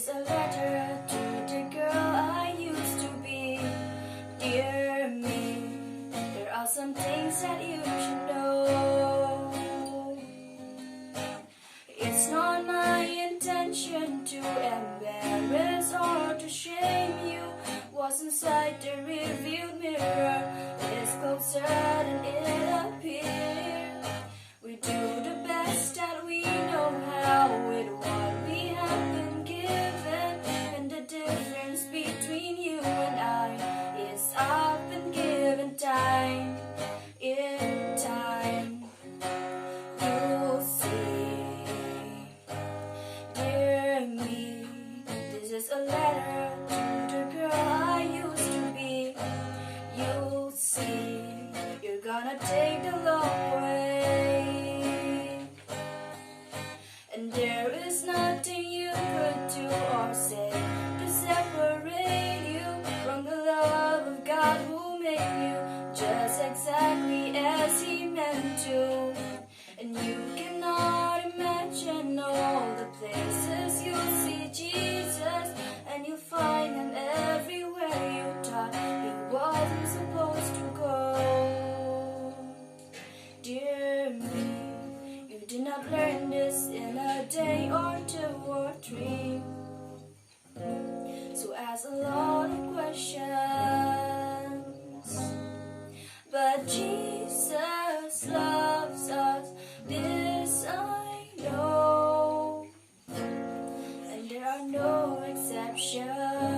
is a letter to the girl I used to be. Dear me, there are some things that you should know. It's not my intention to embarrass or to shame you. What's inside the rearview mirror is closer than it appears. We do the best that we know how with what we have been given, and the difference between you and I is I've been given time. In time, you'll see. Dear me, this is a letter to the girl I used to be. You'll see, you're gonna take the long way, and there is nothing you could do or say to separate you from the love of God who made you just exactly as He meant to. And you cannot imagine all the places you'll see Jesus, and you'll find Him everywhere you thought He wasn't supposed to go. Dear me, you did not learn this in a day or 2 or 3. So ask a lot of questions, but Jesus loves us, this I know, and there are no exceptions.